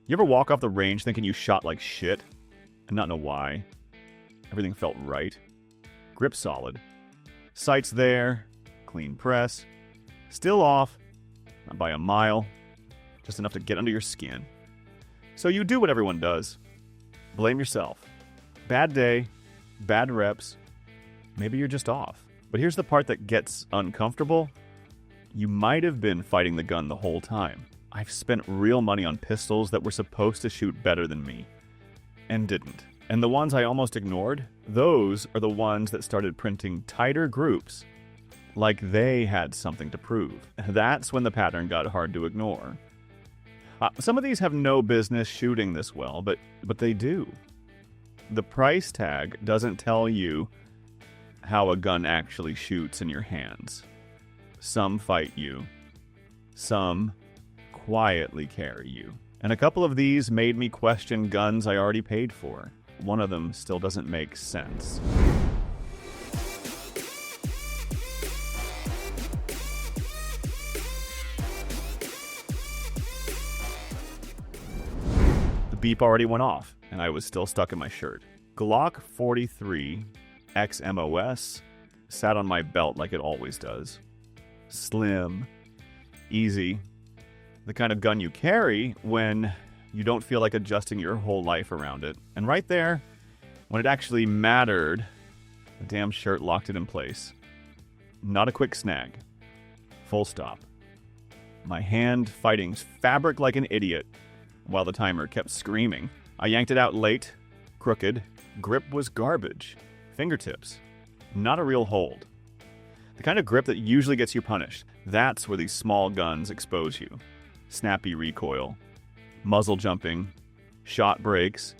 You ever walk off the range thinking you shot like shit and not know why? Everything felt right. Grip solid. Sights there. Clean press. Still off. Not by a mile. Just enough to get under your skin. So you do what everyone does. Blame yourself. Bad day. Bad reps. Maybe you're just off. But here's the part that gets uncomfortable. You might have been fighting the gun the whole time. I've spent real money on pistols that were supposed to shoot better than me. And didn't. And the ones I almost ignored, those are the ones that started printing tighter groups like they had something to prove. That's when the pattern got hard to ignore. Some of these have no business shooting this well, but they do. The price tag doesn't tell you how a gun actually shoots in your hands. Some fight you. Some quietly carry you. And a couple of these made me question guns I already paid for. One of them still doesn't make sense. The beep already went off, and I was still stuck in my shirt. Glock 43 XMOS sat on my belt like it always does. Slim, easy, the kind of gun you carry when you don't feel like adjusting your whole life around it. And right there, when it actually mattered, the damn shirt locked it in place. Not a quick snag. Full stop. My hand fighting fabric like an idiot while the timer kept screaming. I yanked it out late, crooked. Grip was garbage. Fingertips. Not a real hold. The kind of grip that usually gets you punished. That's where these small guns expose you. Snappy recoil, muzzle jumping, shot breaks,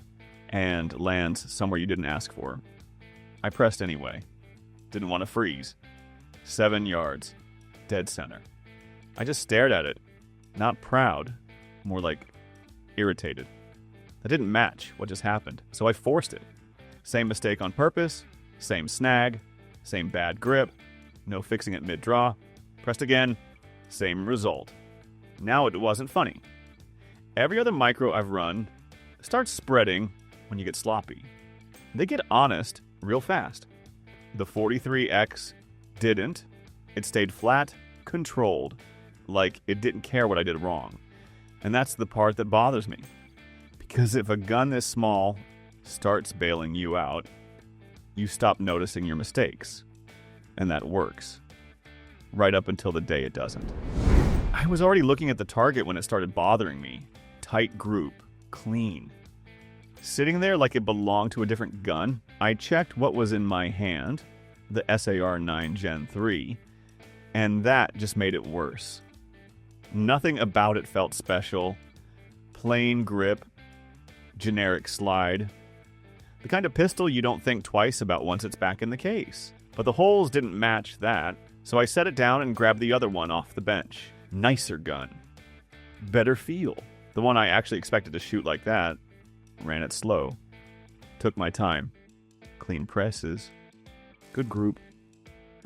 and lands somewhere you didn't ask for. I pressed anyway. Didn't want to freeze. 7 yards. Dead center. I just stared at it. Not proud. More like irritated. That didn't match what just happened, so I forced it. Same mistake on purpose. Same snag. Same bad grip. No fixing it mid-draw. Pressed again. Same result. Now it wasn't funny. Every other micro I've run starts spreading when you get sloppy. They get honest real fast. The 43X didn't. It stayed flat, controlled, like it didn't care what I did wrong. And that's the part that bothers me. Because if a gun this small starts bailing you out, you stop noticing your mistakes. And that works. Right up until the day it doesn't. I was already looking at the target when it started bothering me. Tight group. Clean. Sitting there like it belonged to a different gun, I checked what was in my hand, the SAR-9 Gen 3, and that just made it worse. Nothing about it felt special. Plain grip. Generic slide. The kind of pistol you don't think twice about once it's back in the case. But the holes didn't match that, so I set it down and grabbed the other one off the bench. Nicer gun. Better feel. The one I actually expected to shoot like that. Ran it slow. Took my time. Clean presses. Good group.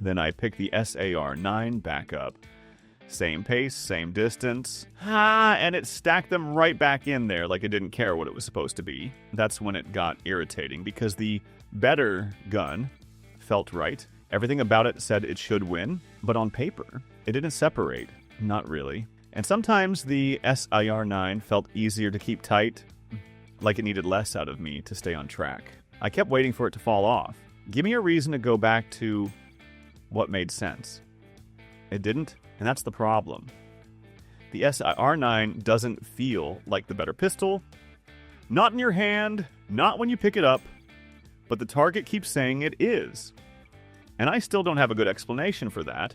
Then I picked the SAR-9 back up. Same pace, same distance. And it stacked them right back in there like it didn't care what it was supposed to be. That's when it got irritating because the better gun felt right. Everything about it said it should win, but on paper, it didn't separate. Not really. And sometimes the SAR-9 felt easier to keep tight, like it needed less out of me to stay on track. I kept waiting for it to fall off. Give me a reason to go back to what made sense. It didn't, and that's the problem. The SAR-9 doesn't feel like the better pistol. Not in your hand, not when you pick it up, but the target keeps saying it is. And I still don't have a good explanation for that.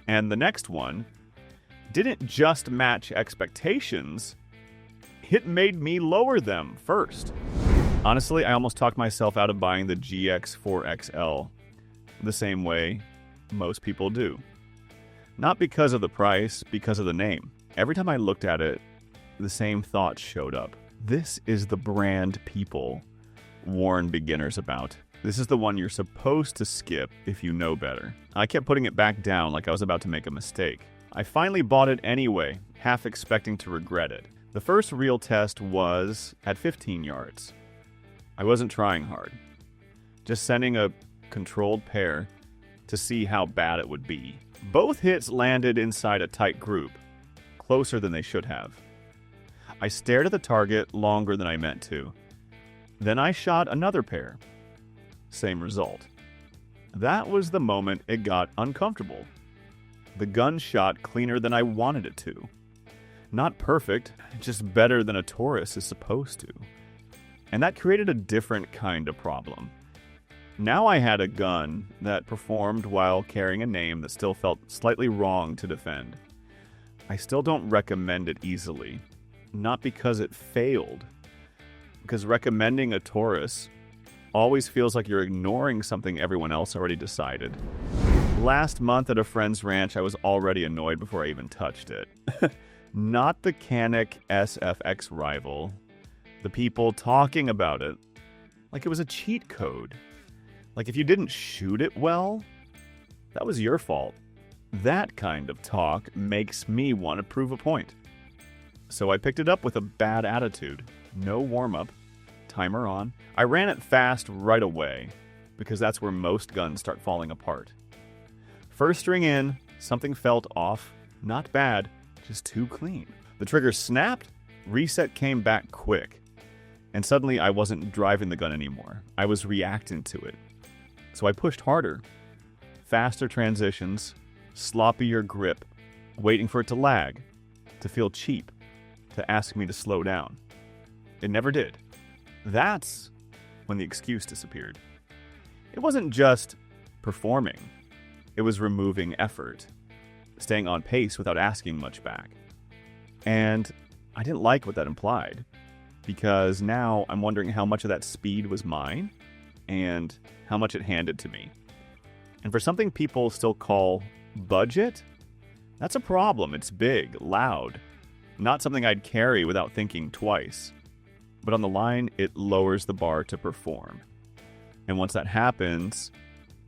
And the next one didn't just match expectations, it made me lower them first. Honestly, I almost talked myself out of buying the GX4XL the same way most people do. Not because of the price, because of the name. Every time I looked at it, the same thoughts showed up. This is the brand people warn beginners about. This is the one you're supposed to skip if you know better. I kept putting it back down like I was about to make a mistake. I finally bought it anyway, half expecting to regret it. The first real test was at 15 yards. I wasn't trying hard, just sending a controlled pair to see how bad it would be. Both hits landed inside a tight group, closer than they should have. I stared at the target longer than I meant to. Then I shot another pair. Same result. That was the moment it got uncomfortable. The gun shot cleaner than I wanted it to. Not perfect, just better than a Taurus is supposed to. And that created a different kind of problem. Now I had a gun that performed while carrying a name that still felt slightly wrong to defend. I still don't recommend it easily. Not because it failed. Because recommending a Taurus always feels like you're ignoring something everyone else already decided. Last month at a friend's ranch, I was already annoyed before I even touched it. Not the Canik SFX rival. The people talking about it like it was a cheat code. Like if you didn't shoot it well, that was your fault. That kind of talk makes me want to prove a point. So I picked it up with a bad attitude. No warm-up. Timer on. I ran it fast right away, because that's where most guns start falling apart. First string in, something felt off. Not bad, just too clean. The trigger snapped, reset came back quick, and suddenly I wasn't driving the gun anymore. I was reacting to it. So I pushed harder. Faster transitions, sloppier grip, waiting for it to lag, to feel cheap, to ask me to slow down. It never did. That's when the excuse disappeared. It wasn't just performing. It was removing effort, staying on pace without asking much back. And I didn't like what that implied, because now I'm wondering how much of that speed was mine and how much it handed to me. And for something people still call budget, that's a problem. It's big, loud, not something I'd carry without thinking twice. But on the line, it lowers the bar to perform. And once that happens,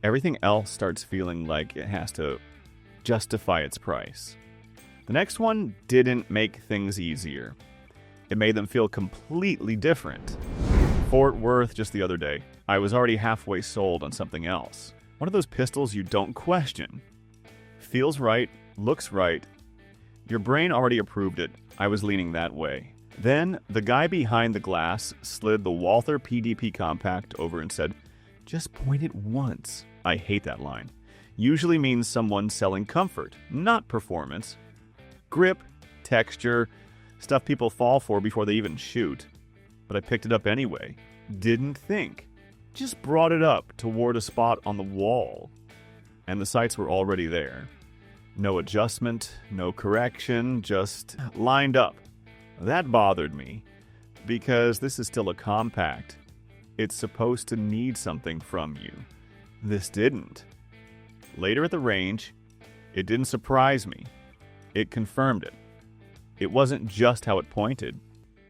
everything else starts feeling like it has to justify its price. The next one didn't make things easier. It made them feel completely different. Fort Worth just the other day, I was already halfway sold on something else. One of those pistols you don't question. Feels right, looks right. Your brain already approved it. I was leaning that way. Then, the guy behind the glass slid the Walther PDP compact over and said, "Just point it once." I hate that line. Usually means someone selling comfort, not performance. Grip, texture, stuff people fall for before they even shoot. But I picked it up anyway. Didn't think. Just brought it up toward a spot on the wall. And the sights were already there. No adjustment, no correction, just lined up. That bothered me, because this is still a compact. It's supposed to need something from you. This didn't. Later at the range, it didn't surprise me. It confirmed it. It wasn't just how it pointed.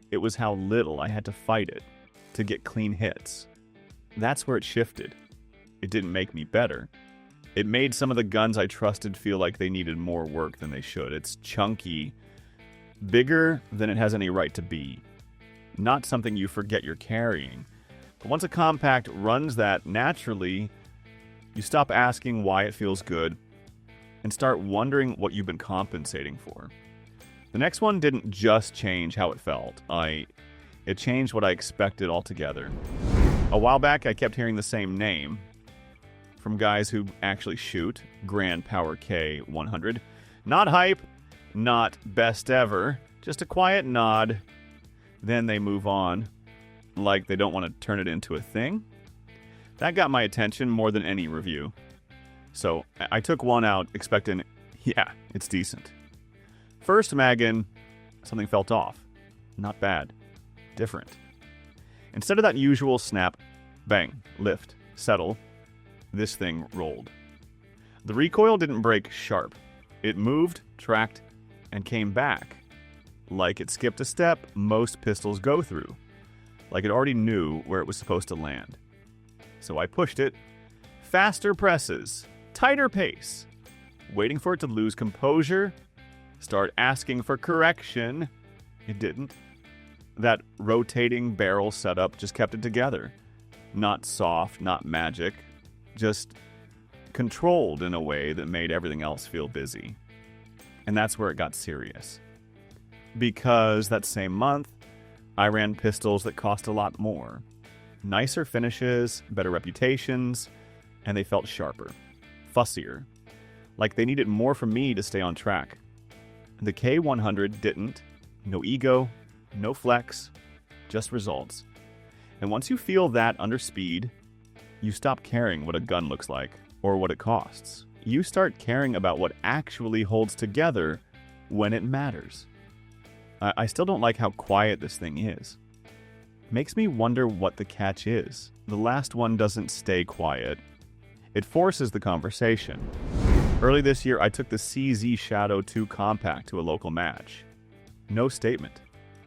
It was how little I had to fight it to get clean hits. That's where it shifted. It didn't make me better. It made some of the guns I trusted feel like they needed more work than they should. It's chunky, bigger than it has any right to be. Not something you forget you're carrying. But once a compact runs that naturally, you stop asking why it feels good and start wondering what you've been compensating for. The next one didn't just change how it felt. It changed what I expected altogether. A while back, I kept hearing the same name from guys who actually shoot, Grand Power K 100. Not hype, not best ever, just a quiet nod. Then they move on, like they don't want to turn it into a thing. That got my attention more than any review. So I took one out expecting, yeah, it's decent. First mag in, something felt off. Not bad. Different. Instead of that usual snap, bang, lift, settle, this thing rolled. The recoil didn't break sharp. It moved, tracked, and came back. Like it skipped a step most pistols go through. Like it already knew where it was supposed to land. So I pushed it. Faster presses. Tighter pace. Waiting for it to lose composure. Start asking for correction. It didn't. That rotating barrel setup just kept it together. Not soft, not magic, just controlled in a way that made everything else feel busy. And that's where it got serious. Because that same month, I ran pistols that cost a lot more. Nicer finishes, better reputations, and they felt sharper, fussier. Like they needed more from me to stay on track. The K100 didn't. No ego, no flex, just results. And once you feel that under speed, you stop caring what a gun looks like or what it costs. You start caring about what actually holds together when it matters. I still don't like how quiet this thing is. Makes me wonder what the catch is. The last one doesn't stay quiet. It forces the conversation. Early this year, I took the CZ Shadow 2 Compact to a local match. No statement.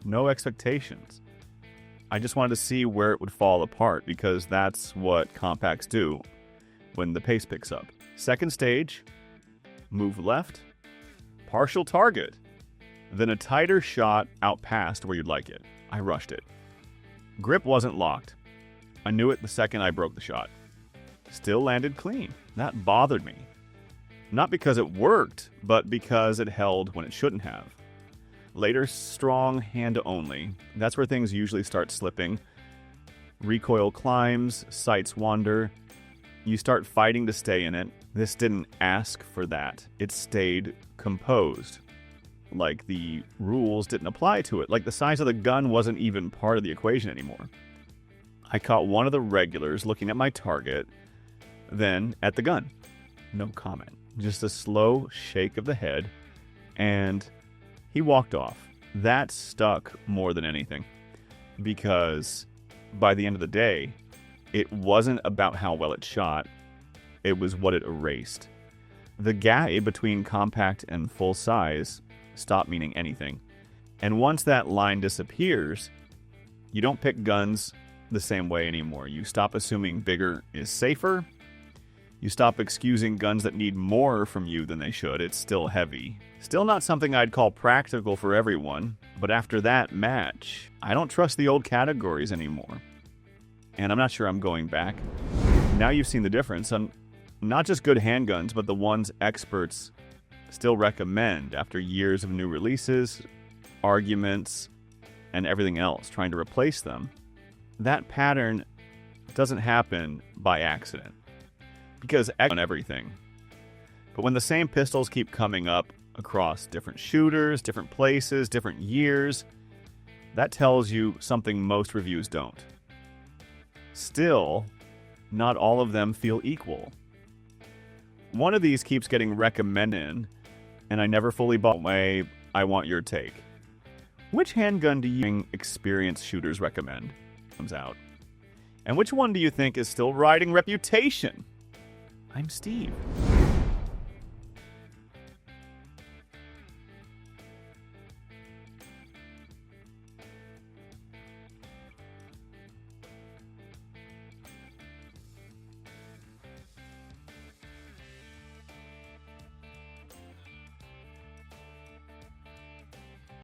No expectations. I just wanted to see where it would fall apart because that's what compacts do when the pace picks up. Second stage, move left, partial target, then a tighter shot out past where you'd like it. I rushed it. Grip wasn't locked. I knew it the second I broke the shot. Still landed clean. That bothered me. Not because it worked, but because it held when it shouldn't have. Later, strong hand only. That's where things usually start slipping. Recoil climbs, sights wander. You start fighting to stay in it. This didn't ask for that. It stayed composed. Like the rules didn't apply to it. Like the size of the gun wasn't even part of the equation anymore. I caught one of the regulars looking at my target, then at the gun. No comment. Just a slow shake of the head, and he walked off. That stuck more than anything, because by the end of the day, it wasn't about how well it shot, it was what it erased. The gap between compact and full size stopped meaning anything. And once that line disappears, you don't pick guns the same way anymore. You stop assuming bigger is safer. You stop excusing guns that need more from you than they should. It's still heavy. Still not something I'd call practical for everyone, but after that match, I don't trust the old categories anymore. And I'm not sure I'm going back. Now you've seen the difference on not just good handguns, but the ones experts still recommend after years of new releases, arguments, and everything else trying to replace them. That pattern doesn't happen by accident. Because on everything. But when the same pistols keep coming up across different shooters, different places, different years, that tells you something most reviews don't. Still, not all of them feel equal. One of these keeps getting recommended, and I never fully bought way. I want your take. Which handgun do you experienced shooters recommend? Comes out. And which one do you think is still riding reputation? I'm Steve.